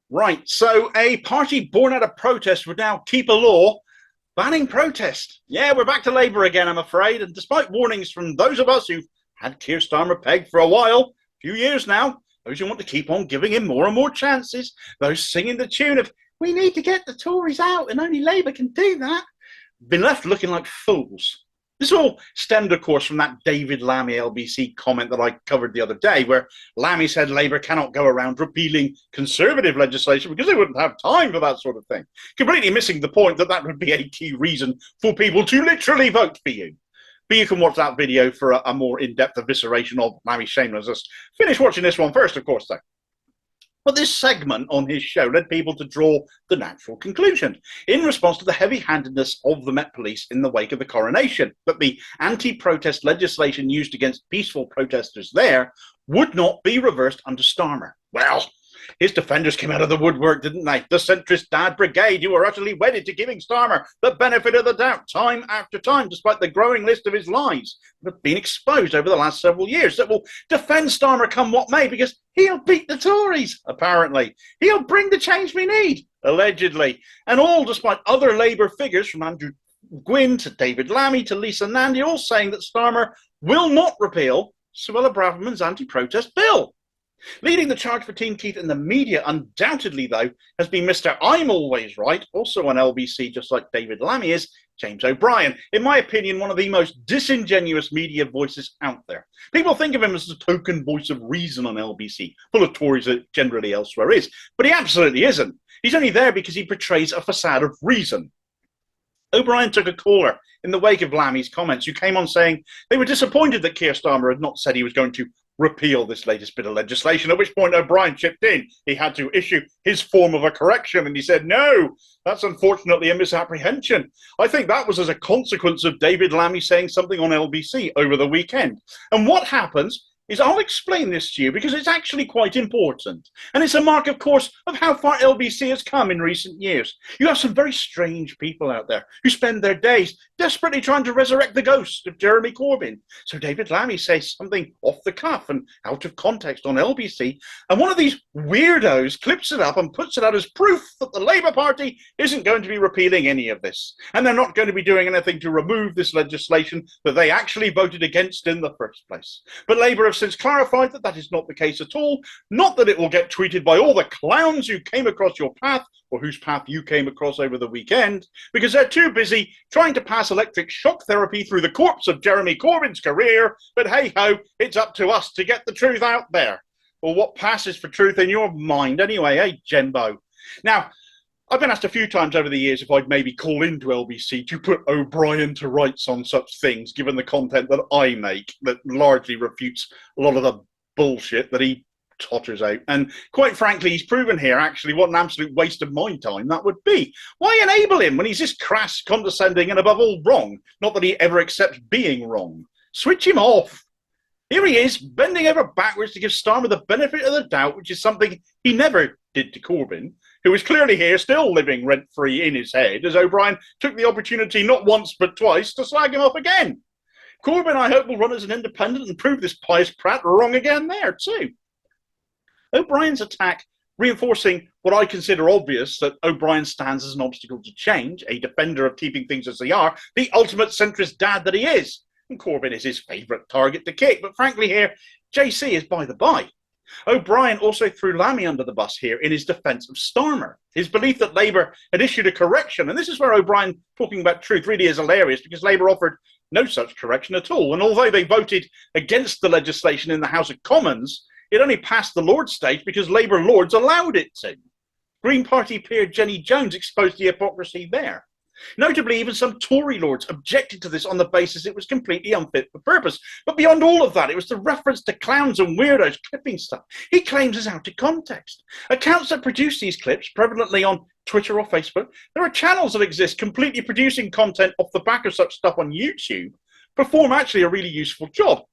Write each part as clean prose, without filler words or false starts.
Right, so a party born out of protest would now keep a law banning protest. Yeah, we're back to Labour again, I'm afraid. And despite warnings from those of us who've had Keir Starmer pegged for a while, a few years now, those who want to keep on giving him more and more chances, those singing the tune of, we need to get the Tories out and only Labour can do that, been left looking like fools. This all stemmed, of course, from that David Lammy LBC comment that I covered the other day, where Lammy said Labour cannot go around repealing Conservative legislation because they wouldn't have time for that sort of thing, completely missing the point that that would be a key reason for people to literally vote for you. But you can watch that video for a more in-depth evisceration of Lammy's shamelessness. Finish watching this one first, of course, though. But this segment on his show led people to draw the natural conclusion, in response to the heavy-handedness of the Met Police in the wake of the coronation, that the anti-protest legislation used against peaceful protesters there would not be reversed under Starmer. Well, his defenders came out of the woodwork, didn't they? The centrist dad brigade, who were utterly wedded to giving Starmer the benefit of the doubt time after time, despite the growing list of his lies that have been exposed over the last several years, that will defend Starmer come what may, because he'll beat the Tories, apparently. He'll bring the change we need, allegedly. And all despite other Labour figures, from Andrew Gwynne to David Lammy to Lisa Nandy, all saying that Starmer will not repeal Suella Braverman's anti-protest bill. Leading the charge for Team Keith in the media, undoubtedly, though, has been Mr. I'm Always Right, also on LBC, just like David Lammy is, James O'Brien. In my opinion, one of the most disingenuous media voices out there. People think of him as the token voice of reason on LBC, full of Tories that generally elsewhere is. But he absolutely isn't. He's only there because he portrays a facade of reason. O'Brien took a caller in the wake of Lammy's comments, who came on saying they were disappointed that Keir Starmer had not said he was going to repeal this latest bit of legislation, at which point O'Brien chipped in. He had to issue his form of a correction, and he said, no, that's unfortunately a misapprehension. I think that was as a consequence of David Lammy saying something on LBC over the weekend. And what happens is, I'll explain this to you because it's actually quite important. And it's a mark, of course, of how far LBC has come in recent years. You have some very strange people out there who spend their days desperately trying to resurrect the ghost of Jeremy Corbyn. So David Lammy says something off the cuff and out of context on LBC, and one of these weirdos clips it up and puts it out as proof that the Labour Party isn't going to be repealing any of this. And they're not going to be doing anything to remove this legislation that they actually voted against in the first place. But Labour have since clarified that that is not the case at all. Not that it will get tweeted by all the clowns who came across your path, or whose path you came across over the weekend, because they're too busy trying to pass electric shock therapy through the corpse of Jeremy Corbyn's career. But hey-ho, it's up to us to get the truth out there. Or what passes for truth in your mind anyway, eh, Jembo? Now, I've been asked a few times over the years if I'd maybe call into LBC to put O'Brien to rights on such things, given the content that I make that largely refutes a lot of the bullshit that he totters out. And quite frankly, he's proven here actually what an absolute waste of my time that would be. Why enable him when he's this crass, condescending, and above all wrong? Not that he ever accepts being wrong. Switch him off. Here he is, bending over backwards to give Starmer the benefit of the doubt, which is something he never did to Corbyn, who is clearly here, still living rent-free in his head, as O'Brien took the opportunity not once but twice to slag him off again. Corbyn, I hope, will run as an independent and prove this pious prat wrong again there, too. O'Brien's attack reinforcing what I consider obvious, that O'Brien stands as an obstacle to change, a defender of keeping things as they are, the ultimate centrist dad that he is. And Corbyn is his favourite target to kick, but frankly here, JC is by the by. O'Brien also threw Lammy under the bus here in his defence of Starmer. His belief that Labour had issued a correction, and this is where O'Brien talking about truth really is hilarious, because Labour offered no such correction at all. And although they voted against the legislation in the House of Commons, it only passed the Lords stage because Labour Lords allowed it to. Green Party peer Jenny Jones exposed the hypocrisy there. Notably, even some Tory lords objected to this on the basis it was completely unfit for purpose. But beyond all of that, it was the reference to clowns and weirdos clipping stuff he claims is out of context. Accounts that produce these clips, prevalently on Twitter or Facebook, there are channels that exist completely producing content off the back of such stuff on YouTube, perform actually a really useful job.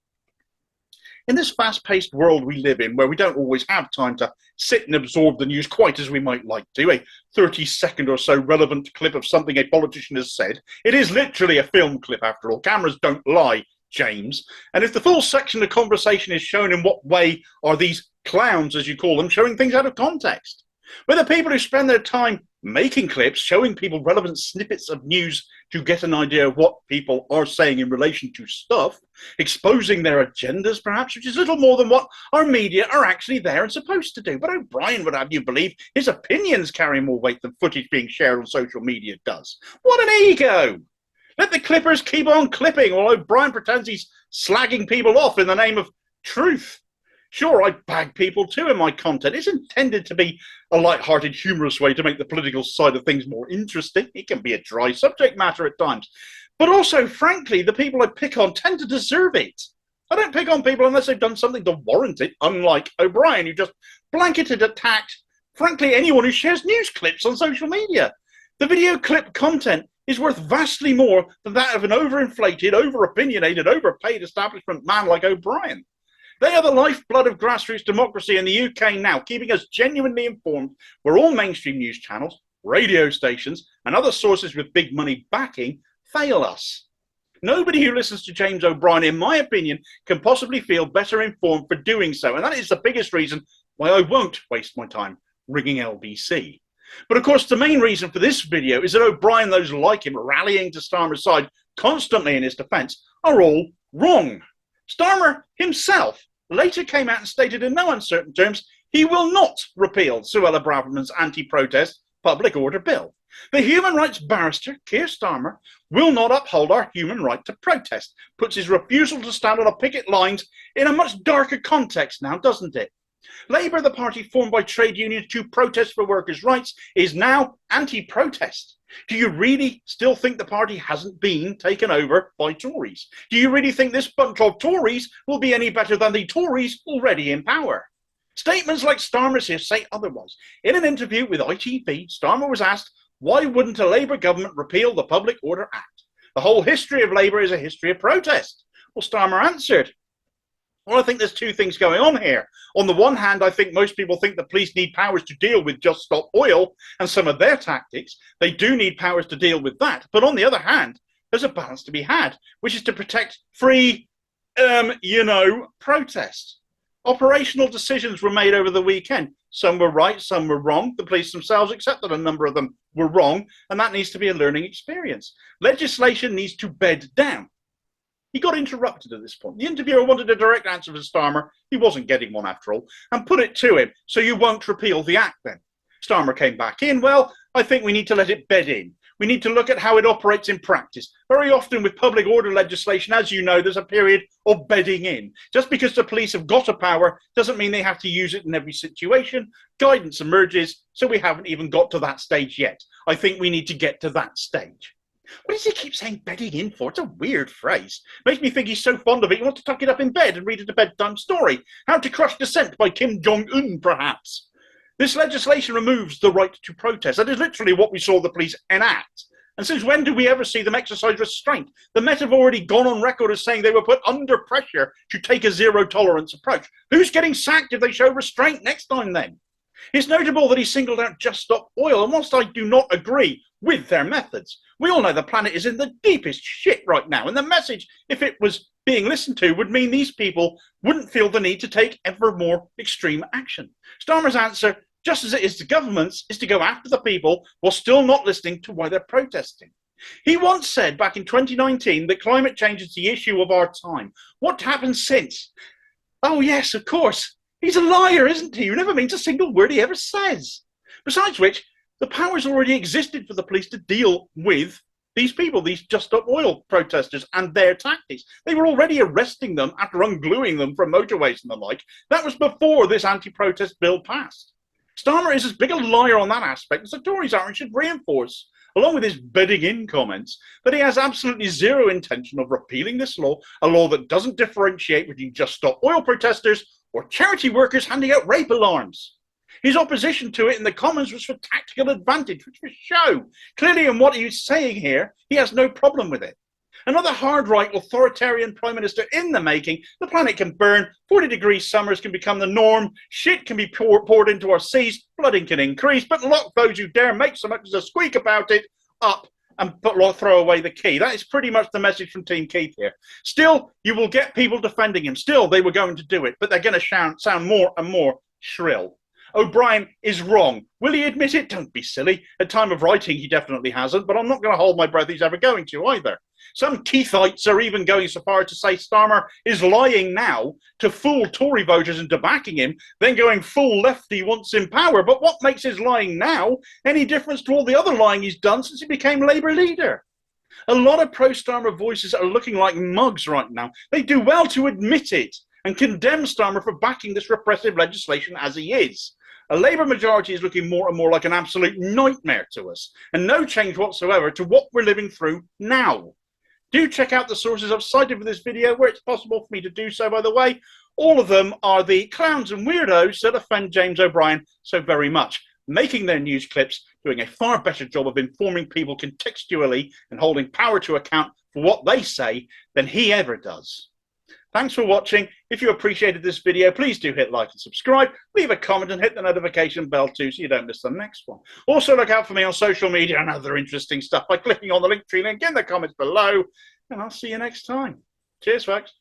In this fast-paced world we live in, where we don't always have time to sit and absorb the news quite as we might like to, a 30-second or so relevant clip of something a politician has said, it is literally a film clip after all. Cameras don't lie, James. And if the full section of the conversation is shown, in what way are these clowns, as you call them, showing things out of context? We're the people who spend their time making clips, showing people relevant snippets of news to get an idea of what people are saying in relation to stuff, exposing their agendas perhaps, which is little more than what our media are actually there and supposed to do. But O'Brien would have you believe his opinions carry more weight than footage being shared on social media does. What an ego! Let the clippers keep on clipping while O'Brien pretends he's slagging people off in the name of truth. Sure, I bag people too in my content. It's intended to be a light-hearted, humorous way to make the political side of things more interesting. It can be a dry subject matter at times. But also, frankly, the people I pick on tend to deserve it. I don't pick on people unless they've done something to warrant it, unlike O'Brien, who just blanketed attacked, frankly, anyone who shares news clips on social media. The video clip content is worth vastly more than that of an overinflated, over-opinionated, overpaid establishment man like O'Brien. They are the lifeblood of grassroots democracy in the UK now, keeping us genuinely informed where all mainstream news channels, radio stations, and other sources with big money backing fail us. Nobody who listens to James O'Brien, in my opinion, can possibly feel better informed for doing so, and that is the biggest reason why I won't waste my time ringing LBC. But of course, the main reason for this video is that O'Brien and those like him rallying to Starmer's side constantly in his defence are all wrong. Starmer himself later came out and stated in no uncertain terms he will not repeal Suella Braverman's anti-protest public order bill. The human rights barrister, Keir Starmer, will not uphold our human right to protest, puts his refusal to stand on a picket lines in a much darker context now, doesn't it? Labour, the party formed by trade unions to protest for workers' rights, is now anti-protest. Do you really still think the party hasn't been taken over by Tories? Do you really think this bunch of Tories will be any better than the Tories already in power? Statements like Starmer's here say otherwise. In an interview with ITV, Starmer was asked, why wouldn't a Labour government repeal the Public Order Act? The whole history of Labour is a history of protest. Well, Starmer answered, well, I think there's two things going on here. On the one hand, I think most people think the police need powers to deal with Just Stop Oil and some of their tactics. They do need powers to deal with that. But on the other hand, there's a balance to be had, which is to protect free, protest. Operational decisions were made over the weekend. Some were right, some were wrong. The police themselves accepted a number of them were wrong, and that needs to be a learning experience. Legislation needs to bed down. He got interrupted at this point. The interviewer wanted a direct answer from Starmer. He wasn't getting one after all, and put it to him, so you won't repeal the act then? Starmer came back in. Well, I think we need to let it bed in. We need to look at how it operates in practice. Very often with public order legislation, as you know, there's a period of bedding in. Just because the police have got a power doesn't mean they have to use it in every situation. Guidance emerges, so we haven't even got to that stage yet. I think we need to get to that stage. What does he keep saying bedding in for? It's a weird phrase. Makes me think he's so fond of it, he wants to tuck it up in bed and read it a bedtime story. How to Crush Dissent by Kim Jong-un, perhaps. This legislation removes the right to protest. That is literally what we saw the police enact. And since when do we ever see them exercise restraint? The Met have already gone on record as saying they were put under pressure to take a zero-tolerance approach. Who's getting sacked if they show restraint next time then? It's notable that he singled out Just Stop Oil, and whilst I do not agree with their methods, we all know the planet is in the deepest shit right now, and the message, if it was being listened to, would mean these people wouldn't feel the need to take ever more extreme action. Starmer's answer, just as it is to governments, is to go after the people while still not listening to why they're protesting. He once said back in 2019 that climate change is the issue of our time. What happened since? Oh yes, of course. He's a liar, isn't he? Who never means a single word he ever says. Besides which, the powers already existed for the police to deal with these people, these Just Stop Oil protesters and their tactics. They were already arresting them after ungluing them from motorways and the like. That was before this anti-protest bill passed. Starmer is as big a liar on that aspect as the Tories are and should reinforce, along with his bedding in comments, that he has absolutely zero intention of repealing this law, a law that doesn't differentiate between Just Stop Oil protesters or charity workers handing out rape alarms. His opposition to it in the Commons was for tactical advantage, which was show. Clearly in what he's saying here, he has no problem with it. Another hard-right authoritarian prime minister in the making. The planet can burn, 40-degree summers can become the norm, shit can be poured into our seas, flooding can increase, but lock those who dare make so much as a squeak about it up and throw away the key. That is pretty much the message from Team Keith here. Still, you will get people defending him. Still, they were going to do it, but they're going to sound more and more shrill. O'Brien is wrong. Will he admit it? Don't be silly. At time of writing, he definitely hasn't, but I'm not going to hold my breath he's ever going to either. Some Keithites are even going so far to say Starmer is lying now to fool Tory voters into backing him, then going full lefty once in power. But what makes his lying now any difference to all the other lying he's done since he became Labour leader? A lot of pro-Starmer voices are looking like mugs right now. They do well to admit it and condemn Starmer for backing this repressive legislation as he is. A Labour majority is looking more and more like an absolute nightmare to us, and no change whatsoever to what we're living through now. Do check out the sources I've cited for this video, where it's possible for me to do so, by the way. All of them are the clowns and weirdos that offend James O'Brien so very much, making their news clips, doing a far better job of informing people contextually and holding power to account for what they say than he ever does. Thanks for watching. If you appreciated this video, please do hit like and subscribe, leave a comment and hit the notification bell too so you don't miss the next one. Also look out for me on social media and other interesting stuff by clicking on the Linktree link in the comments below, and I'll see you next time. Cheers, folks.